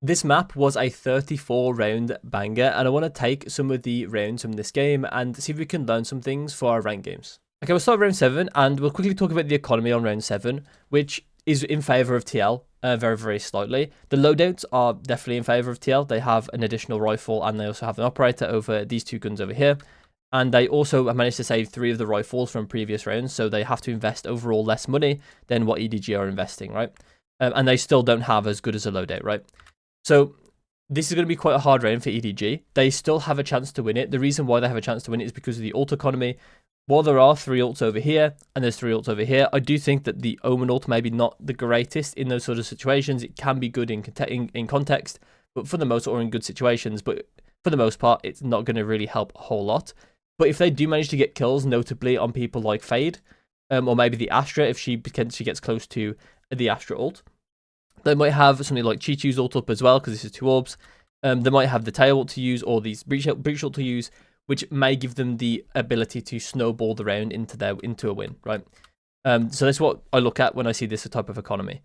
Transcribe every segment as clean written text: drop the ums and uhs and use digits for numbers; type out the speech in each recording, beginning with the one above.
This map was a 34 round banger, and I want to take some of the rounds from this game and see if we can learn some things for our ranked games. Okay, we'll start round 7, and we'll quickly talk about the economy on round 7, which is in favour of TL, very, very slightly. The loadouts are definitely in favour of TL. They have an additional rifle, and they also have an operator over these two guns over here. And they also managed to save 3 of the rifles from previous rounds, so they have to invest overall less money than what EDG are investing, right? And they still don't have as good as a loadout, right? So this is going to be quite a hard round for EDG. They still have a chance to win it. The reason why they have a chance to win it is because of the ult economy. While there are 3 ults over here and there's 3 ults over here, I do think that the Omen ult maybe not the greatest in those sort of situations. It can be good in context, but for the most or in good situations. But for the most part, it's not going to really help a whole lot. But if they do manage to get kills, notably on people like Fade, or maybe the Astra, if she potentially gets close to the Astra ult, they might have something like Chi-Chu's ult up as well, because this is 2 orbs. They might have the tail ult to use, or these breach ult to use, which may give them the ability to snowball the round into a win, right? So that's what I look at when I see this type of economy.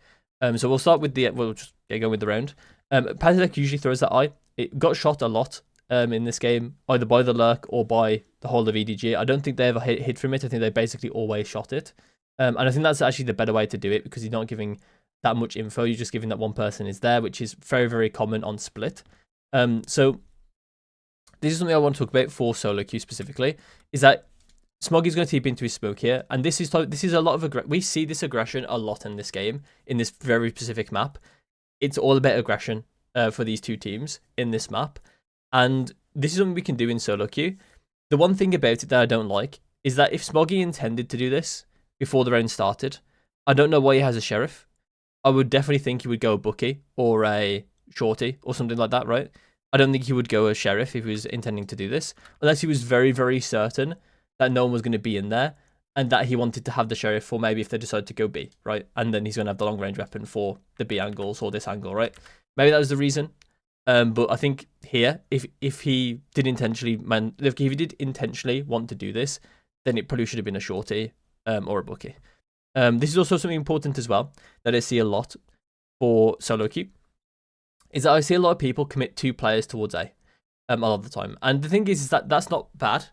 So we'll start with we'll just get going with the round. Pazilek usually throws that eye. It got shot a lot in this game, either by the lurk or by the whole of EDG. I don't think they ever hid from it. I think they basically always shot it. And I think that's actually the better way to do it, because you're not giving that much info. You're just giving that one person is there, which is very, very common on Split. So this is something I want to talk about for solo queue specifically, is that Smoggy's going to TP into his smoke here, and this is a lot of we see this aggression a lot in this game, in this very specific map. It's all about aggression for these two teams in this map, and this is something we can do in solo queue. The one thing about it that I don't like is that if Smoggy intended to do this before the round started, I don't know why he has a sheriff. I would definitely think he would go a Bookie or a Shorty or something like that, right? I don't think he would go a Sheriff if he was intending to do this, unless he was very, very certain that no one was going to be in there and that he wanted to have the Sheriff for maybe if they decide to go B, right? And then he's going to have the long range weapon for the B angles or this angle, right? Maybe that was the reason. But I think here, if he did intentionally want to do this, then it probably should have been a Shorty or a Bookie. This is also something important as well that I see a lot for solo queue, is that I see a lot of people commit 2 players towards A a lot of the time. And the thing is that that's not bad,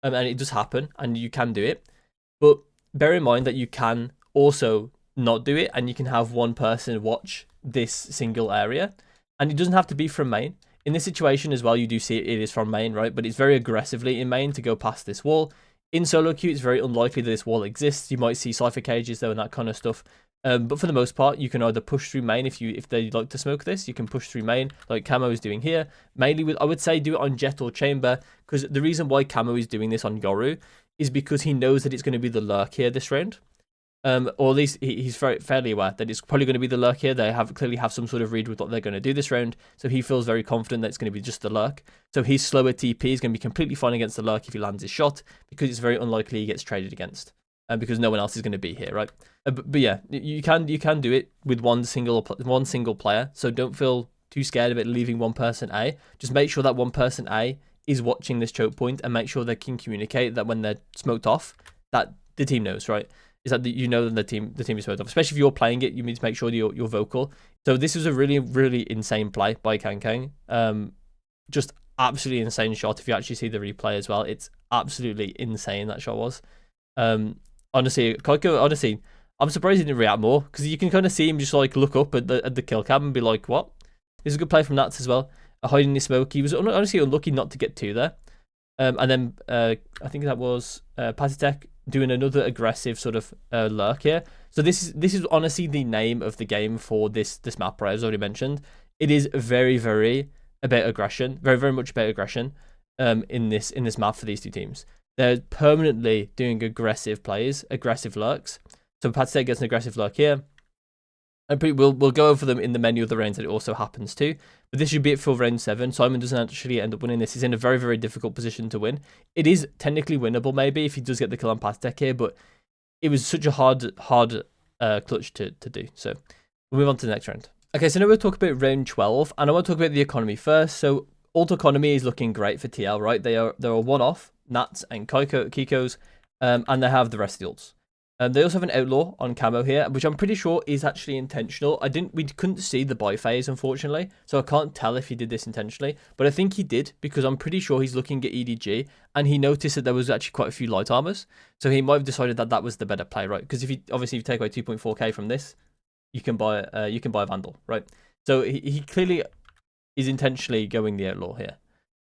and it does happen, and you can do it. But bear in mind that you can also not do it, and you can have one person watch this single area, and it doesn't have to be from main. In this situation as well, you do see it is from main, right? But it's very aggressively in main to go past this wall. In solo queue, it's very unlikely that this wall exists. You might see Cypher cages though and that kind of stuff. But for the most part, you can either push through main if they like to smoke this. You can push through main like Camo is doing here. Mainly, I would say do it on Jet or Chamber, because the reason why Camo is doing this on Yoru is because he knows that it's going to be the lurk here this round. Or at least he's fairly aware that it's probably going to be the lurk here. They clearly have some sort of read with what they're going to do this round, so he feels very confident that it's going to be just the lurk. So his slower TP is going to be completely fine against the lurk if he lands his shot, because it's very unlikely he gets traded against, because no one else is going to be here, right? But yeah, you can do it with one single player. So don't feel too scared of it leaving one person A. Just make sure that one person A is watching this choke point, and make sure they can communicate that when they're smoked off, that the team knows, right? Is that you know that the team is smoked off. Especially if you're playing it, you need to make sure you're vocal. So this was a really, really insane play by Kang. Just absolutely insane shot. If you actually see the replay as well, it's absolutely insane, that shot was. Honestly, Koiko, I'm surprised he didn't react more, because you can kind of see him just like look up at the kill cam and be like, what? This is a good play from Nats as well. Hiding his smoke. He was honestly unlucky not to get 2 there. And then I think that was Patitek doing another aggressive sort of lurk here. So this is honestly the name of the game for this map, right? As I already mentioned, it is very, very about aggression, very, very much about aggression in this map for these two teams. They're permanently doing aggressive plays, aggressive lurks. So Patitek gets an aggressive lurk here. And we'll go over them in the menu of the rounds that it also happens to. But this should be it for round 7. Simon doesn't actually end up winning this. He's in a very, very difficult position to win. It is technically winnable maybe if he does get the kill on Patitek here, but it was such a hard clutch to do. So we'll move on to the next round. Okay, so now we'll talk about round 12, and I want to talk about the economy first. So ult economy is looking great for TL, right? They're a one-off, Nats and Kiko's, and they have the rest of the ults. They also have an outlaw on camo here, which I'm pretty sure is actually intentional. We couldn't see the buy phase, unfortunately, so I can't tell if he did this intentionally, but I think he did, because I'm pretty sure he's looking at EDG and he noticed that there was actually quite a few light armors, so he might have decided that that was the better play, right? Because if you take away 2.4k from this, you can buy a Vandal, right? So he clearly is intentionally going the outlaw here,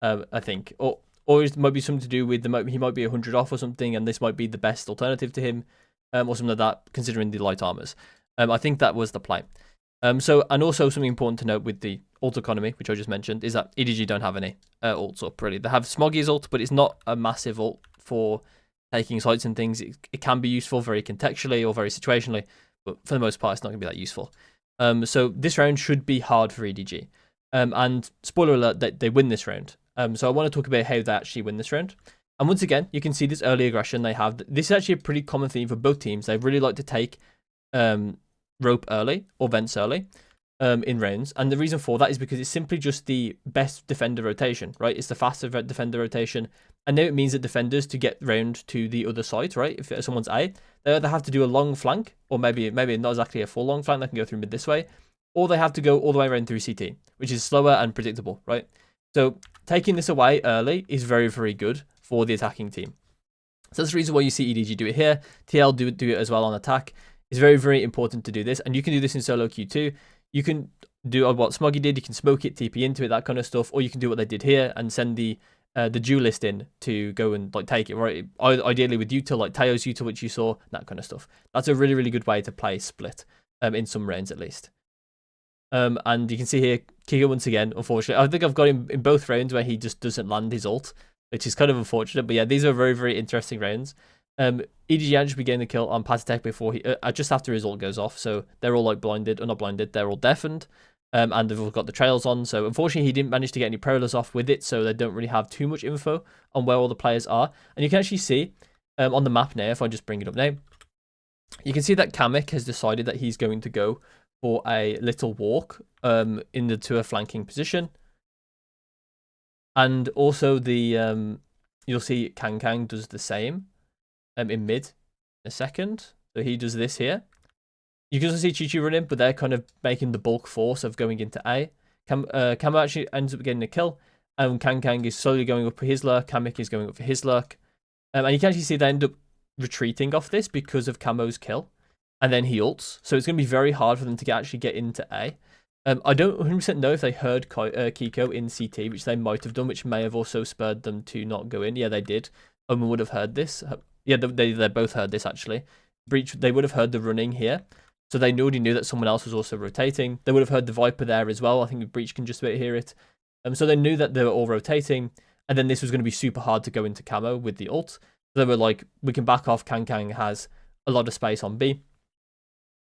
I think, or it might be something to do with he might be 100 off or something, and this might be the best alternative to him. Or something like that, considering the light armors. I think that was the play. And also something important to note with the ult economy, which I just mentioned, is that EDG don't have any ults up, really. They have Smoggy's ult, but it's not a massive ult for taking sites and things. It can be useful very contextually or very situationally, but for the most part, it's not going to be that useful. So this round should be hard for EDG. And spoiler alert, they win this round. So I want to talk about how they actually win this round. And once again, you can see this early aggression they have. This is actually a pretty common theme for both teams. They really like to take rope early or vents early in rounds. And the reason for that is because it's simply just the best defender rotation, right? It's the faster defender rotation. And now it means that defenders, to get round to the other side, right? If someone's A, they either have to do a long flank, or maybe not exactly a full long flank. They can go through mid this way, or they have to go all the way around through CT, which is slower and predictable, right? So taking this away early is very, very good for the attacking team. So that's the reason why you see EDG do it here. TL do it as well on attack. It's very, very important to do this. And you can do this in solo queue too. You can do what Smoggy did. You can smoke it, TP into it, that kind of stuff. Or you can do what they did here and send the duelist in to go and like take it, right? Ideally with util, like Teo's util, which you saw, that kind of stuff. That's a really, really good way to play split in some rounds at least. And you can see here, Kiko once again, unfortunately. I think I've got him in both rounds where he just doesn't land his ult, which is kind of unfortunate. But yeah, these are very, very interesting rounds. EDG should be getting the kill on Patatech before just after his ult goes off. So they're all like blinded, or not blinded, they're all deafened. And they've all got the trails on. So unfortunately, he didn't manage to get any prowlers off with it. So they don't really have too much info on where all the players are. And you can actually see on the map now, if I just bring it up now, you can see that Kamek has decided that he's going to go for a little walk to a flanking position. And also you'll see Kang does the same in mid in a second. So he does this here. You can also see Chi running, but they're kind of making the bulk force of going into A. Camo actually ends up getting a kill. And Kang is slowly going up for his lurk. Kamek is going up for his lurk. And you can actually see they end up retreating off this because of Camo's kill. And then he ults. So it's going to be very hard for them to actually get into A. I don't 100% know if they heard Kiko in CT, which they might have done, which may have also spurred them to not go in. Yeah, they did. Omen would have heard this. Yeah, they both heard this, actually. Breach, they would have heard the running here. So they already knew that someone else was also rotating. They would have heard the Viper there as well. I think Breach can just about hear it. So they knew that they were all rotating. And then this was going to be super hard to go into camo with the ult. So they were like, we can back off. Kang has a lot of space on B.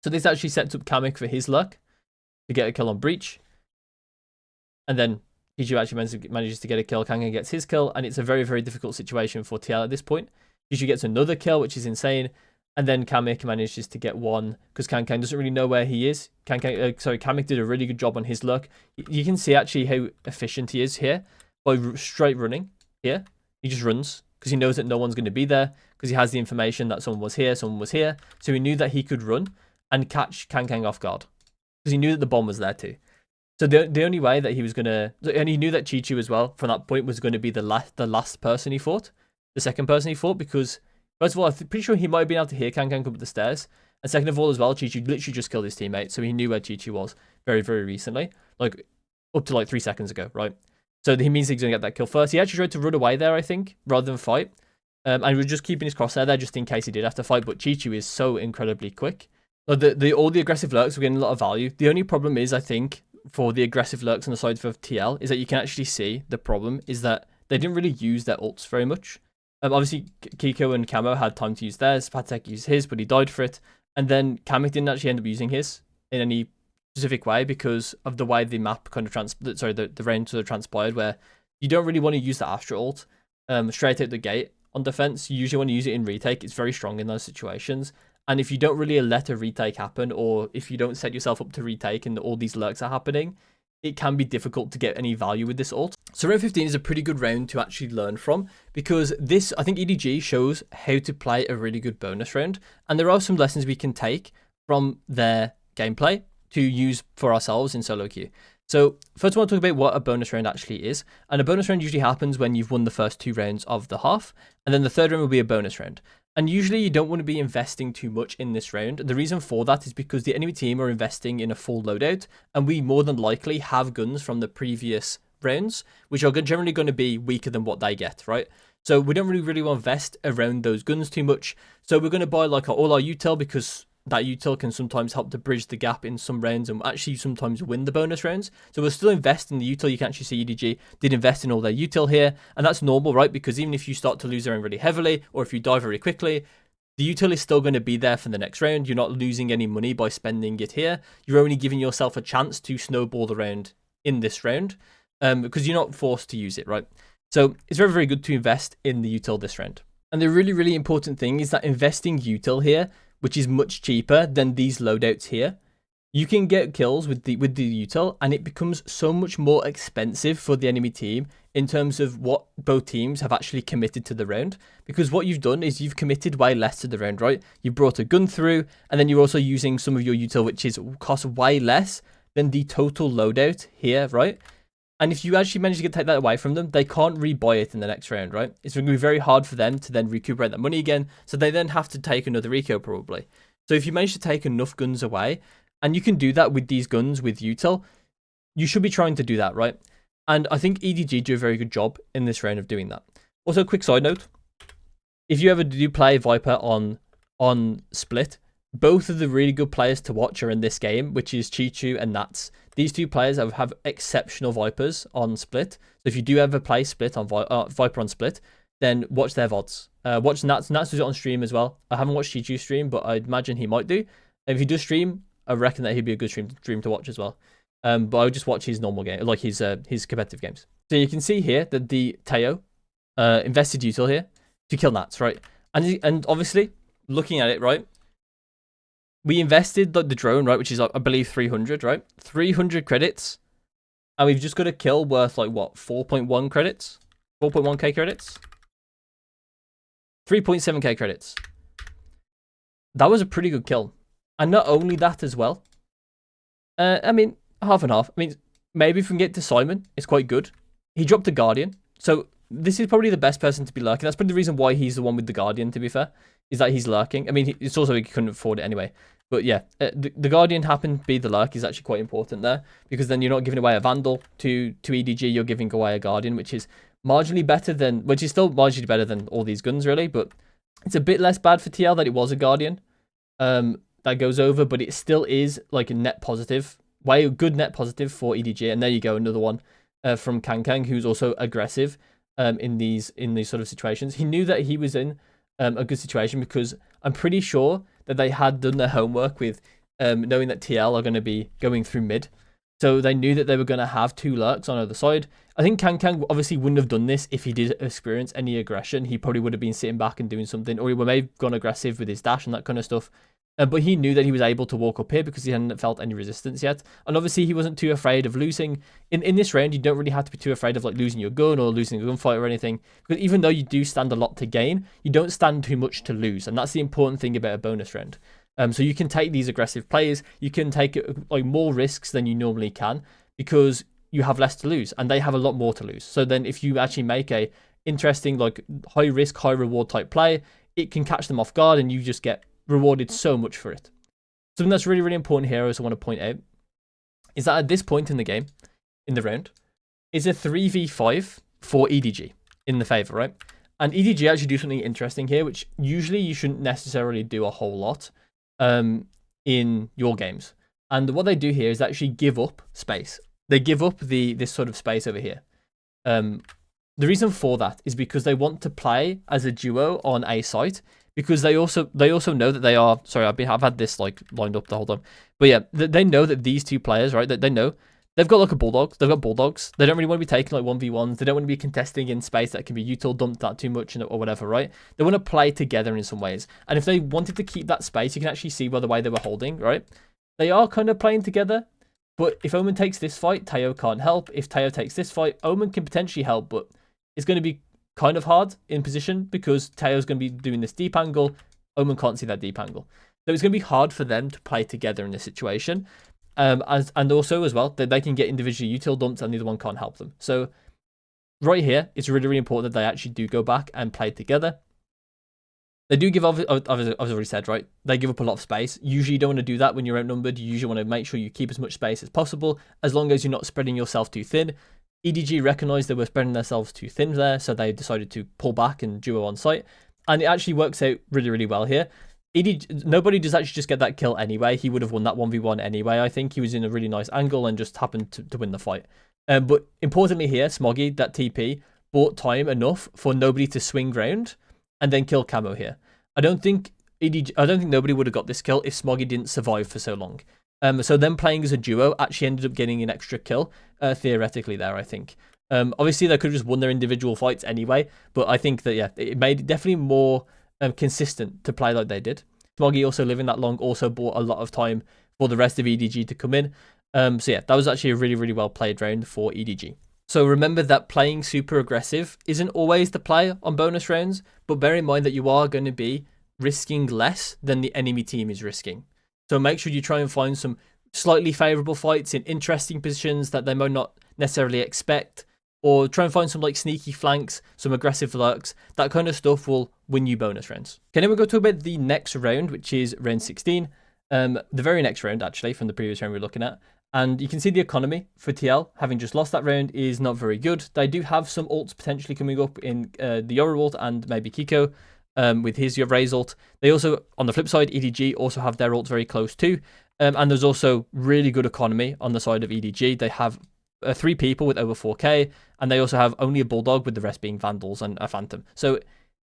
So this actually sets up Kamek for his luck to get a kill on Breach. And then Kiju actually manages to get a kill. Kang gets his kill. And it's a very, very difficult situation for TL at this point. Kiju gets another kill, which is insane. And then Kamek manages to get one because Kang doesn't really know where he is. Kamek did a really good job on his luck. You can see actually how efficient he is here by straight running here. He just runs because he knows that no one's going to be there because he has the information that someone was here. So he knew that he could run and catch Kang off guard because he knew that the bomb was there too. So the only way that he was going to, and he knew that Chi-Chu as well from that point was going to be the last person he fought, the second person he fought, because first of all, I'm pretty sure he might have been able to hear Kang come up the stairs. And second of all as well, Chi-Chu literally just killed his teammate. So he knew where Chi-Chu was very, very recently. Like, up to like 3 seconds ago, right? So he means he's going to get that kill first. He actually tried to run away there, I think, rather than fight. And he was just keeping his crosshair there just in case he did have to fight. But Chi-Chu is so incredibly quick. All the aggressive lurks were getting a lot of value. The only problem is, I think, for the aggressive lurks on the side of TL, is that you can actually see the problem is that they didn't really use their ults very much. Obviously, Kiko and Camo had time to use theirs. Patek used his, but he died for it. And then Kamek didn't actually end up using his in any specific way because of the way the map kind of the range sort of transpired, where you don't really want to use the Astra ult straight out the gate on defense. You usually want to use it in retake. It's very strong in those situations. And if you don't really let a retake happen, or if you don't set yourself up to retake and all these lurks are happening, it can be difficult to get any value with this ult. So round 15 is a pretty good round to actually learn from, because this, I think EDG shows how to play a really good bonus round, and there are some lessons we can take from their gameplay to use for ourselves in solo queue. So first I want to talk about what a bonus round actually is. And a bonus round usually happens when you've won the first 2 rounds of the half, and then the third round will be a bonus round. And usually you don't want to be investing too much in this round. The reason for that is because the enemy team are investing in a full loadout, and we more than likely have guns from the previous rounds, which are generally going to be weaker than what they get, right? So we don't really want to invest around those guns too much. So we're going to buy like all our util, because that util can sometimes help to bridge the gap in some rounds and actually sometimes win the bonus rounds. So we'll still invest in the util. You can actually see EDG did invest in all their util here, and that's normal, right? Because even if you start to lose the round really heavily, or if you die very quickly, the util is still going to be there for the next round. You're not losing any money by spending it here. You're only giving yourself a chance to snowball the round in this round, because you're not forced to use it, right? So it's very, very good to invest in the util this round. And the really, really important thing is that investing util here, which is much cheaper than these loadouts here, you can get kills with the util, and it becomes so much more expensive for the enemy team in terms of what both teams have actually committed to the round. Because what you've done is you've committed way less to the round, right? You brought a gun through, and then you're also using some of your util, which is cost way less than the total loadout here, right? And if you actually manage to take that away from them, they can't rebuy it in the next round, right? It's going to be very hard for them to then recuperate that money again. So they then have to take another eco probably. So if you manage to take enough guns away, and you can do that with these guns with util, you should be trying to do that, right? And I think EDG do a very good job in this round of doing that. Also, quick side note, if you ever do play Viper on Split, both of the really good players to watch are in this game, which is Chichu and Nats. These 2 players have exceptional Vipers on Split. So if you do ever play Split on Viper on Split, then watch their VODs. Watch Nats. Nats does it on stream as well. I haven't watched Chichu stream, but I'd imagine he might do. And if he does stream, I reckon that he'd be a good stream to watch as well. But I would just watch his normal game, like his competitive games. So you can see here that the Teo invested util here to kill Nats, right? And obviously, looking at it, right, we invested the drone, right, which is, I believe, 300, right? 300 credits. And we've just got a kill worth, like, what, 4.1 credits? 4.1k credits? 3.7k credits. That was a pretty good kill. And not only that as well. I mean, half and half. I mean, maybe if we can get to Simon, it's quite good. He dropped a Guardian. So this is probably the best person to be lurking. That's probably the reason why he's the one with the Guardian, to be fair, is that he's lurking. I mean, it's also he couldn't afford it anyway. But yeah, the Guardian happened to be the lurk is actually quite important there, because then you're not giving away a Vandal to EDG, you're giving away a Guardian, which is marginally better than, which is still marginally better than all these guns really, but it's a bit less bad for TL that it was a Guardian that goes over, but it still is like a net positive, way good net positive for EDG. And there you go, another one from Kang, who's also aggressive in these sort of situations. He knew that he was in a good situation, because I'm pretty sure that they had done their homework with knowing that TL are going to be going through mid. So they knew that they were going to have 2 lurks on either side. I think Kang obviously wouldn't have done this if he did experience any aggression. He probably would have been sitting back and doing something, or he may have gone aggressive with his dash and that kind of stuff. But he knew that he was able to walk up here because he hadn't felt any resistance yet. And obviously he wasn't too afraid of losing. In this round, you don't really have to be too afraid of like losing your gun or losing a gunfight or anything. Because even though you do stand a lot to gain, you don't stand too much to lose. And that's the important thing about a bonus round. So you can take these aggressive players. You can take like more risks than you normally can, because you have less to lose and they have a lot more to lose. So then if you actually make a interesting, like high risk, high reward type play, it can catch them off guard and you just get rewarded so much for it. Something that's really, really important here, as I want to point out, is that at this point in the game, in the round, is a 3v5 for EDG in the favor, right? And EDG actually do something interesting here, which usually you shouldn't necessarily do a whole lot in your games. And what they do here is actually give up space. They give up this sort of space over here. The reason for that is because they want to play as a duo on a site, because they also know that they are, sorry, I've had this like lined up the whole time, but yeah, they know that these 2 players, right, that they know they've got like a bulldog, they've got bulldogs, they don't really want to be taking like 1v1s, they don't want to be contesting in space that can be util dumped that too much or whatever, right? They want to play together in some ways. And if they wanted to keep that space, you can actually see by the way they were holding, right? They are kind of playing together. But if Omen takes this fight, Teo can't help. If Teo takes this fight, Omen can potentially help, but it's going to be kind of hard in position because Teo's going to be doing this deep angle. Omen can't see that deep angle. So it's going to be hard for them to play together in this situation. And also as well, that they can get individually util dumped and the other one can't help them. So right here, it's really, really important that they actually do go back and play together. They do give, I've already said, right? They give up a lot of space. Usually you don't want to do that when you're outnumbered. You usually want to make sure you keep as much space as possible, as long as you're not spreading yourself too thin. EDG recognized they were spreading themselves too thin there, so they decided to pull back and duo on site. And it actually works out really, really well here. Nobody does actually just get that kill anyway. He would have won that 1v1 anyway. I think he was in a really nice angle and just happened to win the fight. But importantly here, Smoggy, that TP, bought time enough for nobody to swing round and then kill Camo here. I don't think nobody would have got this kill if Smoggy didn't survive for so long. So them playing as a duo actually ended up getting an extra kill, theoretically there, I think. Obviously, they could have just won their individual fights anyway, but I think that, yeah, it made it definitely more consistent to play like they did. Smoggy also living that long also bought a lot of time for the rest of EDG to come in. So yeah, that was actually a really, really well played round for EDG. So remember that playing super aggressive isn't always the play on bonus rounds, but bear in mind that you are going to be risking less than the enemy team is risking. So make sure you try and find some slightly favourable fights in interesting positions that they might not necessarily expect, or try and find some like sneaky flanks, some aggressive lurks. That kind of stuff will win you bonus rounds. Okay, now we're going to talk about the next round, which is round 16. The very next round, actually, from the previous round we're looking at. And you can see the economy for TL, having just lost that round, is not very good. They do have some ults potentially coming up in the Yoru ult and maybe Kiko with his Raze ult. They also, on the flip side, EDG also have their ult very close too. And there's also really good economy on the side of EDG. They have 3 people with over 4k, and they also have only a Bulldog, with the rest being Vandals and a Phantom. So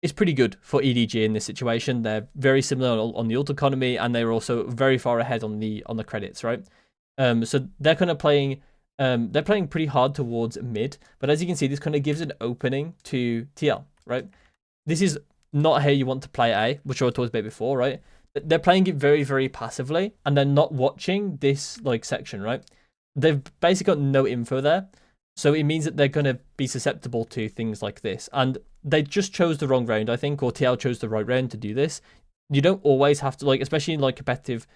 it's pretty good for EDG in this situation. They're very similar on the ult economy, and they're also very far ahead on the credits, right? So they're kind of playing, they're playing pretty hard towards mid, but as you can see, this kind of gives an opening to TL, right? This is not how you want to play A, which I talked about before, right? They're playing it very, very passively, and they're not watching this like section, right? They've basically got no info there, so it means that they're going to be susceptible to things like this, and they just chose the wrong round, I think, or TL chose the right round to do this. You don't always have to, like, especially in like competitive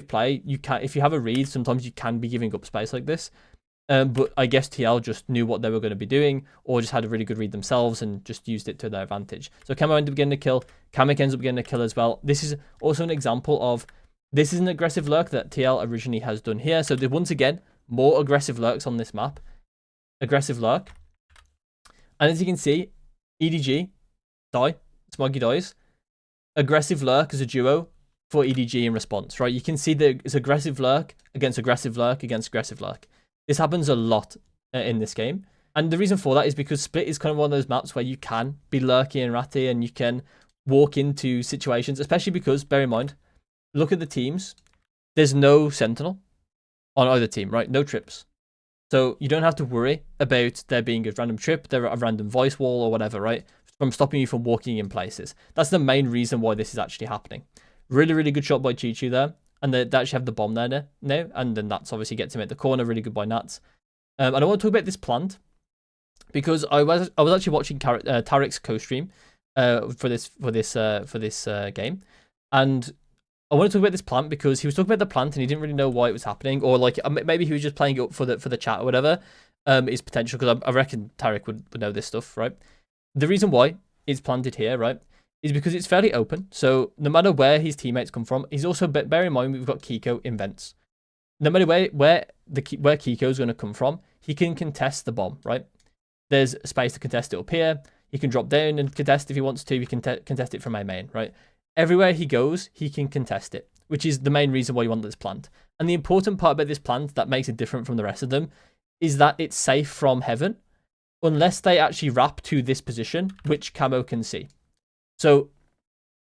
play, you can, if you have a read, sometimes you can be giving up space like this. But I guess TL just knew what they were going to be doing, or just had a really good read themselves and just used it to their advantage. So Camo ended up getting a kill. Kamek ends up getting a kill as well. This is also an example of, this is an aggressive lurk that TL originally has done here. So once again, more aggressive lurks on this map. Aggressive lurk. And as you can see, EDG, die. Smoggy dies. Aggressive lurk as a duo for EDG in response, right? You can see that it's aggressive lurk against aggressive lurk against aggressive lurk. This happens a lot in this game. And the reason for that is because Split is kind of one of those maps where you can be lurky and ratty and you can walk into situations, especially because, bear in mind, look at the teams. There's no Sentinel on either team, right? No trips. So you don't have to worry about there being a random trip, there a random voice wall or whatever, right? From stopping you from walking in places. That's the main reason why this is actually happening. Really, really good shot by Chi-Chu there. And they actually have the bomb there now. And then Nats obviously gets him at the corner. Really good by Nats. And I want to talk about this plant, because I was actually watching Tarek's co-stream for this game. And I want to talk about this plant because he was talking about the plant and he didn't really know why it was happening, or like maybe he was just playing it up for the chat or whatever. Is potential, because I reckon Tarek would know this stuff, right? The reason why it's planted here, right, is because it's fairly open. So no matter where his teammates come from, he's also, bear in mind, we've got Kiko in vents. No matter where Kiko is going to come from, he can contest the bomb, right? There's space to contest it up here. He can drop down and contest if he wants to. He can contest it from a main, right? Everywhere he goes, he can contest it, which is the main reason why you want this plant. And the important part about this plant that makes it different from the rest of them is that it's safe from heaven, unless they actually wrap to this position, which Camo can see. So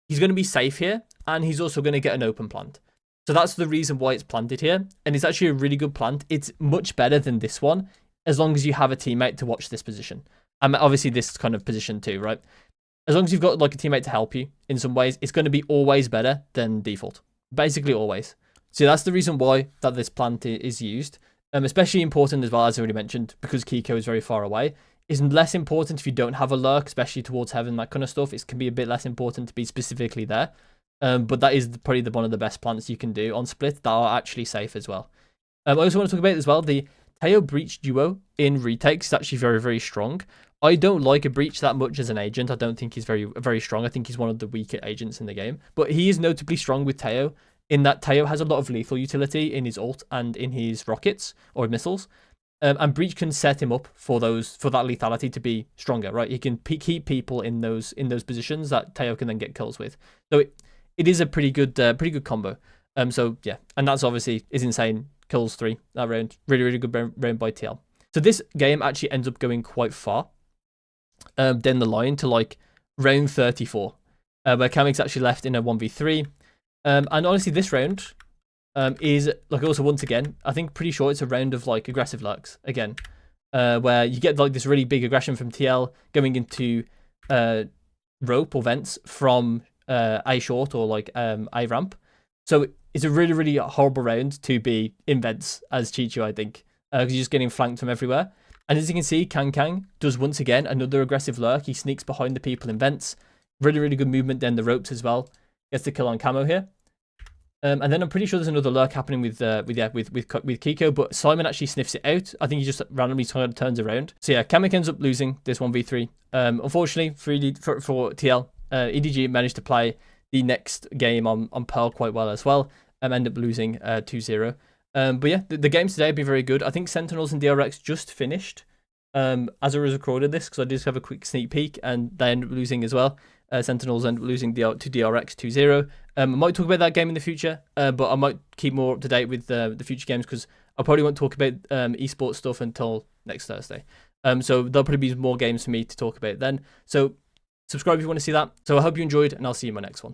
he's going to be safe here, and he's also going to get an open plant. So that's the reason why it's planted here. And it's actually a really good plant. It's much better than this one, as long as you have a teammate to watch this position. And obviously this kind of position too, right? As long as you've got like a teammate to help you in some ways, it's going to be always better than default. Basically always. So that's the reason why that this plant is used. Especially important as well, as I already mentioned, because Kiko is very far away. It's less important if you don't have a lurk, especially towards heaven, that kind of stuff. It can be a bit less important to be specifically there. But that is probably one of the best plants you can do on split that are actually safe as well. I also want to talk about as well the Teo Breach duo in retakes is actually very, very strong. I don't like a Breach that much as an agent. I don't think he's very strong. I think he's one of the weaker agents in the game. But he is notably strong with Teo, in that Teo has a lot of lethal utility in his ult and in his rockets or missiles. And Breach can set him up for that lethality to be stronger, right? He can keep people in those positions that Teo can then get kills with. So it is a pretty good combo. So yeah, and that's obviously is insane. Kills 3 that round. Really, really good round by TL. So this game actually ends up going quite far down the line to like round 34, where Kamik's actually left in a 1v3. And honestly, this round is like also once again, I think pretty sure it's a round of like aggressive lurks again, where you get like this really big aggression from TL going into rope or vents from A short or like A ramp. So it's a really, really horrible round to be in vents as Chichu, I think, because you're just getting flanked from everywhere. And as you can see, Kang does once again another aggressive lurk. He sneaks behind the people in vents. Really, really good movement down the ropes as well. Gets the kill on Camo here. And then I'm pretty sure there's another lurk happening with Kiko, but Simon actually sniffs it out. I think he just randomly turns around. So yeah, Kamek ends up losing this 1v3. Unfortunately for TL, EDG managed to play the next game on Pearl quite well as well, and end up losing 2-0. But yeah, the games today have been very good. I think Sentinels and DRX just finished as I was recording this, because I did have a quick sneak peek, and they ended up losing as well. Sentinels end up losing to DRX 2-0. I might talk about that game in the future, but I might keep more up to date with the future games, because I probably won't talk about esports stuff until next Thursday. So there'll probably be more games for me to talk about then. So subscribe if you want to see that. So I hope you enjoyed, and I'll see you in my next one.